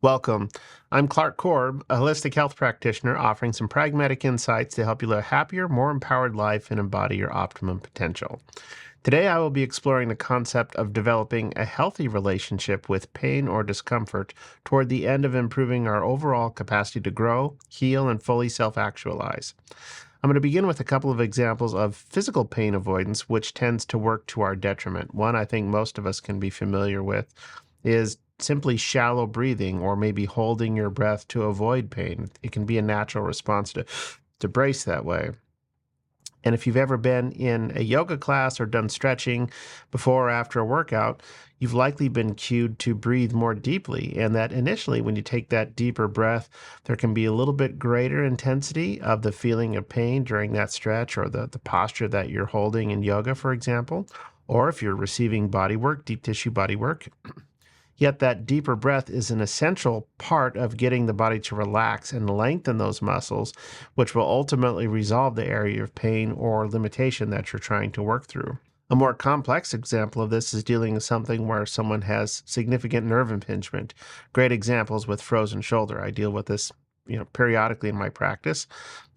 Welcome. I'm Clark Korb, a holistic health practitioner offering some pragmatic insights to help you live a happier, more empowered life and embody your optimum potential. Today, I will be exploring the concept of developing a healthy relationship with pain or discomfort toward the end of improving our overall capacity to grow, heal, and fully self actualize. I'm going to begin with a couple of examples of physical pain avoidance, which tends to work to our detriment. One I think most of us can be familiar with is simply shallow breathing or maybe holding your breath to avoid pain. It can be a natural response to brace that way. And if you've ever been in a yoga class or done stretching before or after a workout, you've likely been cued to breathe more deeply. And that initially, when you take that deeper breath, there can be a little bit greater intensity of the feeling of pain during that stretch or the posture that you're holding in yoga, for example. Or if you're receiving body work, deep tissue body work, yet that deeper breath is an essential part of getting the body to relax and lengthen those muscles, which will ultimately resolve the area of pain or limitation that you're trying to work through. A more complex example of this is dealing with something where someone has significant nerve impingement. Great examples with frozen shoulder. I deal with this periodically in my practice.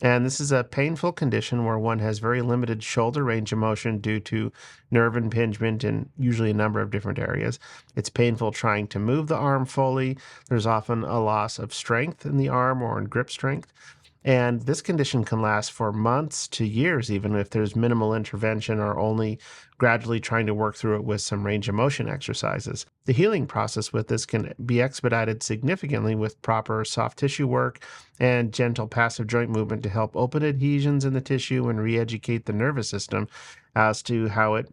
And this is a painful condition where one has very limited shoulder range of motion due to nerve impingement in usually a number of different areas. It's painful trying to move the arm fully. There's often a loss of strength in the arm or in grip strength. And this condition can last for months to years, even if there's minimal intervention or only gradually trying to work through it with some range of motion exercises. The healing process with this can be expedited significantly with proper soft tissue work and gentle passive joint movement to help open adhesions in the tissue and re-educate the nervous system as to how it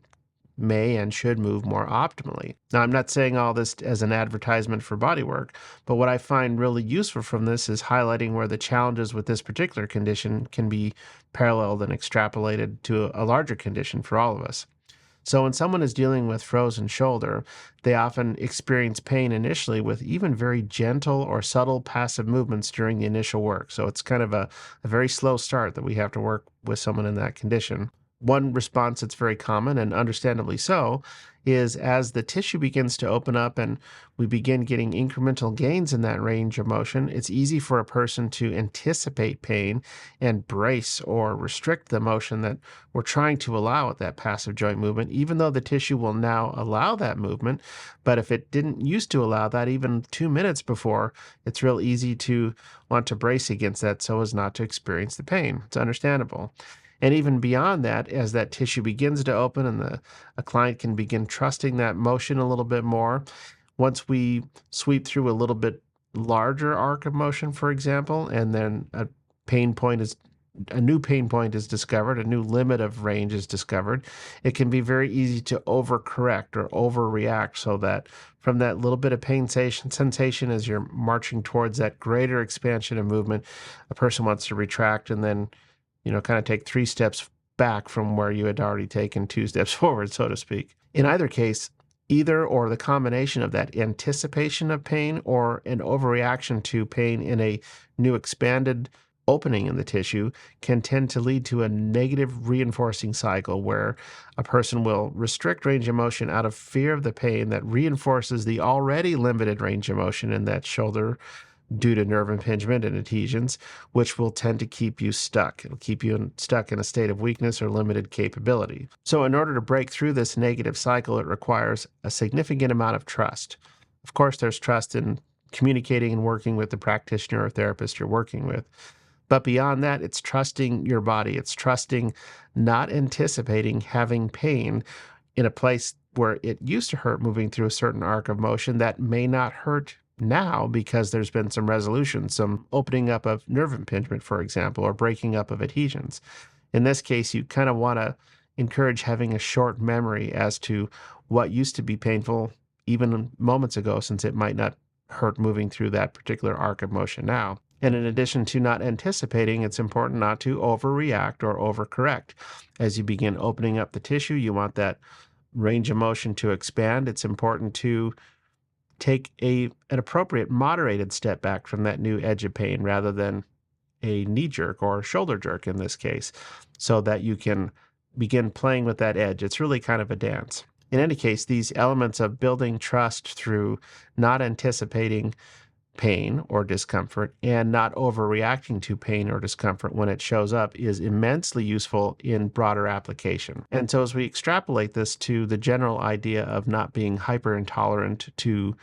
may and should move more optimally. Now, I'm not saying all this as an advertisement for bodywork, but what I find really useful from this is highlighting where the challenges with this particular condition can be paralleled and extrapolated to a larger condition for all of us. So when someone is dealing with frozen shoulder, they often experience pain initially with even very gentle or subtle passive movements during the initial work. So it's kind of a very slow start that we have to work with someone in that condition. One response that's very common, and understandably so, is as the tissue begins to open up and we begin getting incremental gains in that range of motion, it's easy for a person to anticipate pain and brace or restrict the motion that we're trying to allow at that passive joint movement, even though the tissue will now allow that movement. But if it didn't used to allow that even 2 minutes before, it's real easy to want to brace against that so as not to experience the pain. It's understandable. And even beyond that, as that tissue begins to open and a client can begin trusting that motion a little bit more, once we sweep through a little bit larger arc of motion, for example, and then a new pain point is discovered, a new limit of range is discovered, it can be very easy to overcorrect or overreact so that from that little bit of pain sensation as you're marching towards that greater expansion of movement, a person wants to retract and then kind of take 3 steps back from where you had already taken 2 steps forward, so to speak. In either case, either or the combination of that anticipation of pain or an overreaction to pain in a new expanded opening in the tissue can tend to lead to a negative reinforcing cycle where a person will restrict range of motion out of fear of the pain that reinforces the already limited range of motion in that shoulder due to nerve impingement and adhesions, which will tend to keep you stuck. It'll keep you stuck in a state of weakness or limited capability. So in order to break through this negative cycle, it requires a significant amount of trust. Of course, there's trust in communicating and working with the practitioner or therapist you're working with. But beyond that, it's trusting your body. It's trusting not anticipating having pain in a place where it used to hurt moving through a certain arc of motion that may not hurt now because there's been some resolution, some opening up of nerve impingement, for example, or breaking up of adhesions. In this case, you kind of want to encourage having a short memory as to what used to be painful even moments ago, since it might not hurt moving through that particular arc of motion now. And in addition to not anticipating, it's important not to overreact or overcorrect. As you begin opening up the tissue, you want that range of motion to expand. It's important to take an appropriate moderated step back from that new edge of pain rather than a knee jerk or a shoulder jerk in this case, so that you can begin playing with that edge. It's really kind of a dance. In any case, these elements of building trust through not anticipating pain or discomfort and not overreacting to pain or discomfort when it shows up is immensely useful in broader application. And so, as we extrapolate this to the general idea of not being hyper intolerant to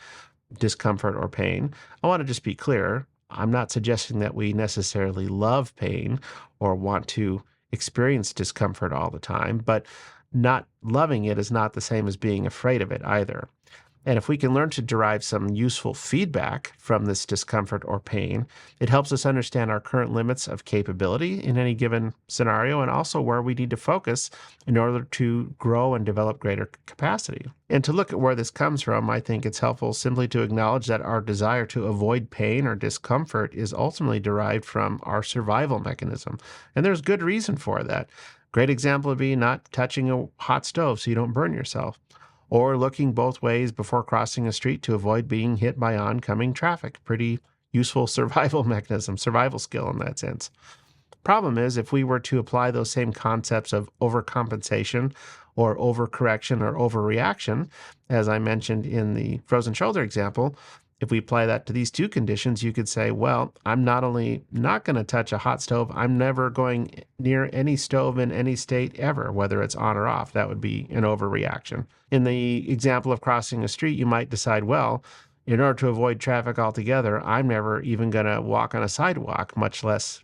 discomfort or pain, I want to just be clear. I'm not suggesting that we necessarily love pain or want to experience discomfort all the time, but not loving it is not the same as being afraid of it either. And if we can learn to derive some useful feedback from this discomfort or pain, it helps us understand our current limits of capability in any given scenario and also where we need to focus in order to grow and develop greater capacity. And to look at where this comes from, I think it's helpful simply to acknowledge that our desire to avoid pain or discomfort is ultimately derived from our survival mechanism. And there's good reason for that. Great example would be not touching a hot stove so you don't burn yourself, or looking both ways before crossing a street to avoid being hit by oncoming traffic. Pretty useful survival mechanism, survival skill in that sense. Problem is, if we were to apply those same concepts of overcompensation or overcorrection or overreaction, as I mentioned in the frozen shoulder example, if we apply that to these two conditions, you could say, well, I'm not only not going to touch a hot stove, I'm never going near any stove in any state ever, whether it's on or off. That would be an overreaction. In the example of crossing a street, you might decide, well, in order to avoid traffic altogether, I'm never even going to walk on a sidewalk, much less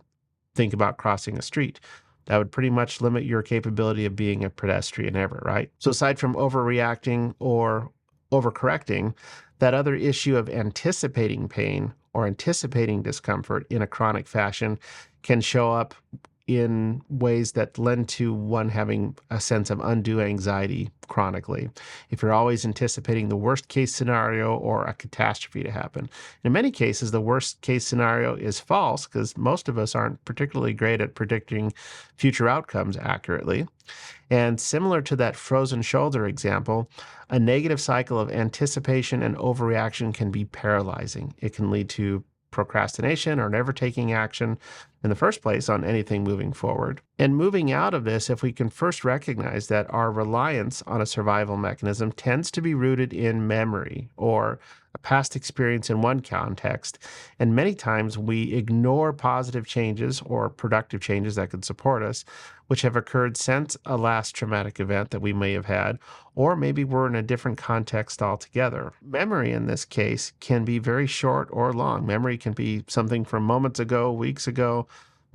think about crossing a street. That would pretty much limit your capability of being a pedestrian ever, right? So aside from overreacting or overcorrecting, that other issue of anticipating pain or anticipating discomfort in a chronic fashion can show up in ways that lend to one having a sense of undue anxiety chronically. If you're always anticipating the worst case scenario or a catastrophe to happen. In many cases, the worst case scenario is false because most of us aren't particularly great at predicting future outcomes accurately. And similar to that frozen shoulder example, a negative cycle of anticipation and overreaction can be paralyzing. It can lead to procrastination or never taking action in the first place on anything moving forward. And moving out of this, if we can first recognize that our reliance on a survival mechanism tends to be rooted in memory or a past experience in one context, and many times we ignore positive changes or productive changes that could support us, which have occurred since a last traumatic event that we may have had, or maybe we're in a different context altogether. Memory in this case can be very short or long. Memory can be something from moments ago, weeks ago,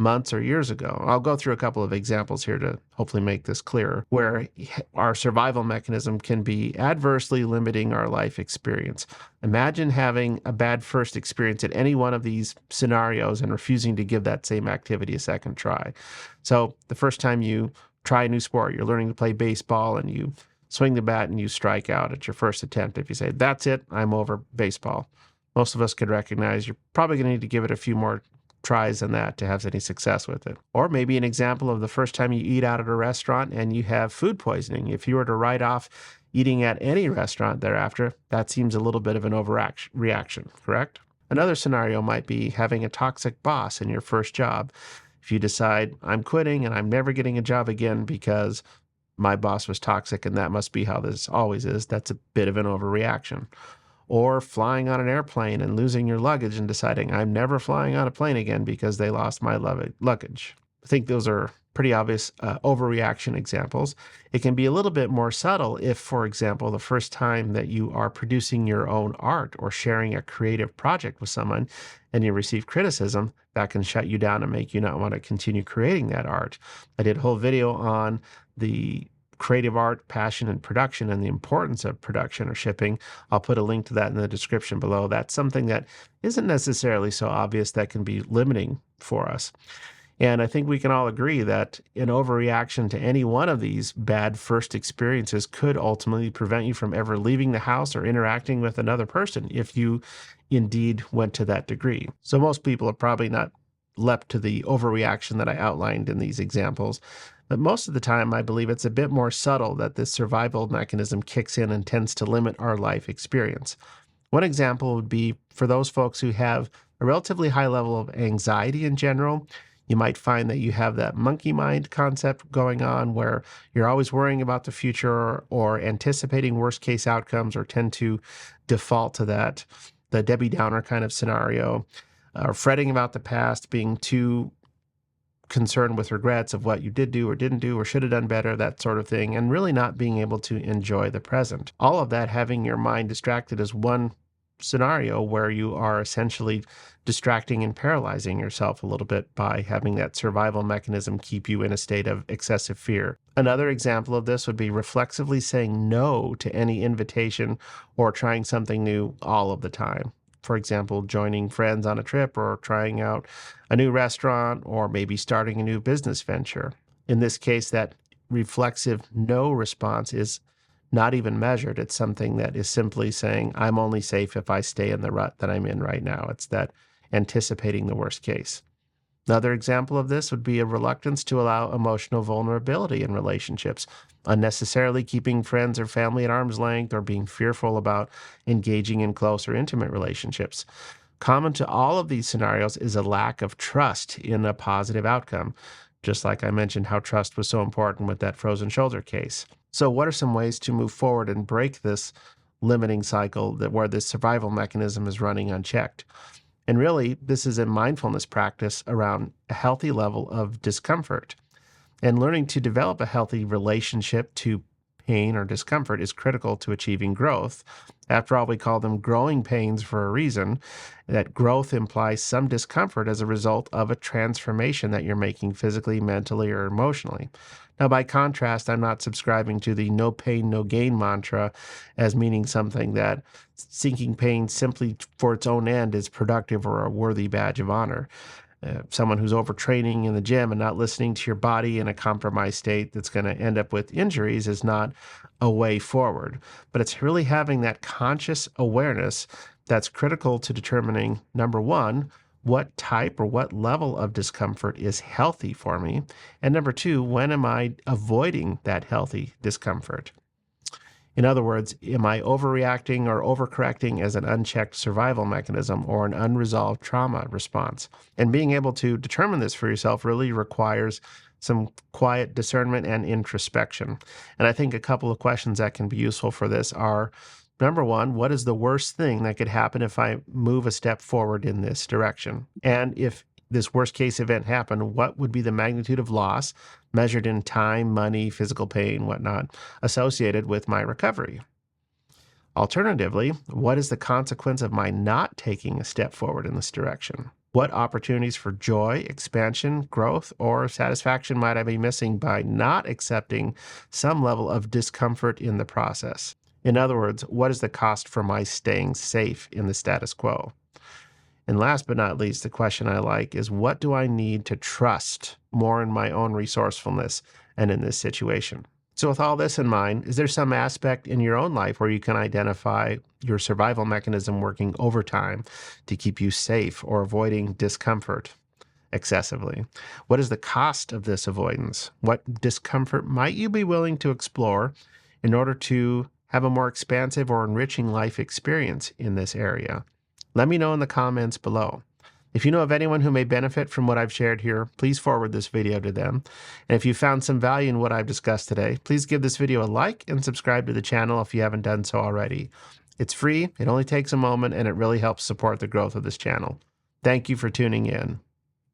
months or years ago. I'll go through a couple of examples here to hopefully make this clearer, where our survival mechanism can be adversely limiting our life experience. Imagine having a bad first experience at any one of these scenarios and refusing to give that same activity a second try. So the first time you try a new sport, you're learning to play baseball and you swing the bat and you strike out at your first attempt. If you say, that's it, I'm over baseball. Most of us could recognize you're probably going to need to give it a few more tries than that to have any success with it. Or maybe an example of the first time you eat out at a restaurant and you have food poisoning. If you were to write off eating at any restaurant thereafter, that seems a little bit of an overreaction, correct? Another scenario might be having a toxic boss in your first job. If you decide, I'm quitting and I'm never getting a job again because my boss was toxic and that must be how this always is, that's a bit of an overreaction. Or flying on an airplane and losing your luggage and deciding, I'm never flying on a plane again because they lost my luggage. I think those are pretty obvious overreaction examples. It can be a little bit more subtle if, for example, the first time that you are producing your own art or sharing a creative project with someone and you receive criticism, that can shut you down and make you not want to continue creating that art. I did a whole video on the creative art, passion, and production, and the importance of production or shipping. I'll put a link to that in the description below. That's something that isn't necessarily so obvious that can be limiting for us. And I think we can all agree that an overreaction to any one of these bad first experiences could ultimately prevent you from ever leaving the house or interacting with another person if you indeed went to that degree. So most people have probably not leapt to the overreaction that I outlined in these examples. But most of the time, I believe it's a bit more subtle that this survival mechanism kicks in and tends to limit our life experience. One example would be for those folks who have a relatively high level of anxiety in general. You might find that you have that monkey mind concept going on where you're always worrying about the future or anticipating worst case outcomes or tend to default to that. the Debbie Downer kind of scenario, or fretting about the past, being too concerned with regrets of what you did do or didn't do or should have done better, that sort of thing, and really not being able to enjoy the present. All of that having your mind distracted is one scenario where you are essentially distracting and paralyzing yourself a little bit by having that survival mechanism keep you in a state of excessive fear. Another example of this would be reflexively saying no to any invitation or trying something new all of the time. For example, joining friends on a trip or trying out a new restaurant or maybe starting a new business venture. In this case, that reflexive no response is not even measured. It's something that is simply saying, I'm only safe if I stay in the rut that I'm in right now. It's that anticipating the worst case. Another example of this would be a reluctance to allow emotional vulnerability in relationships, unnecessarily keeping friends or family at arm's length or being fearful about engaging in close or intimate relationships. Common to all of these scenarios is a lack of trust in a positive outcome, just like I mentioned how trust was so important with that frozen shoulder case. So what are some ways to move forward and break this limiting cycle where this survival mechanism is running unchecked? And really, this is a mindfulness practice around a healthy level of discomfort. And learning to develop a healthy relationship to pain or discomfort is critical to achieving growth. After all, we call them growing pains for a reason. That growth implies some discomfort as a result of a transformation that you're making physically, mentally, or emotionally. Now, by contrast, I'm not subscribing to the no pain, no gain mantra as meaning something that seeking pain simply for its own end is productive or a worthy badge of honor. Someone who's overtraining in the gym and not listening to your body in a compromised state that's going to end up with injuries is not a way forward. But it's really having that conscious awareness that's critical to determining, number one, what type or what level of discomfort is healthy for me, and number two, when am I avoiding that healthy discomfort? In other words, am I overreacting or overcorrecting as an unchecked survival mechanism or an unresolved trauma response? And being able to determine this for yourself really requires some quiet discernment and introspection. And I think a couple of questions that can be useful for this are, number one, what is the worst thing that could happen if I move a step forward in this direction? And if this worst case event happened, what would be the magnitude of loss measured in time, money, physical pain, whatnot, associated with my recovery? Alternatively, what is the consequence of my not taking a step forward in this direction? What opportunities for joy, expansion, growth, or satisfaction might I be missing by not accepting some level of discomfort in the process? In other words, what is the cost for my staying safe in the status quo? And last but not least, the question I like is, what do I need to trust more in my own resourcefulness and in this situation? So with all this in mind, is there some aspect in your own life where you can identify your survival mechanism working overtime to keep you safe or avoiding discomfort excessively? What is the cost of this avoidance? What discomfort might you be willing to explore in order to have a more expansive or enriching life experience in this area? Let me know in the comments below. If you know of anyone who may benefit from what I've shared here, please forward this video to them. And if you found some value in what I've discussed today, please give this video a like and subscribe to the channel if you haven't done so already. It's free, it only takes a moment, and it really helps support the growth of this channel. Thank you for tuning in.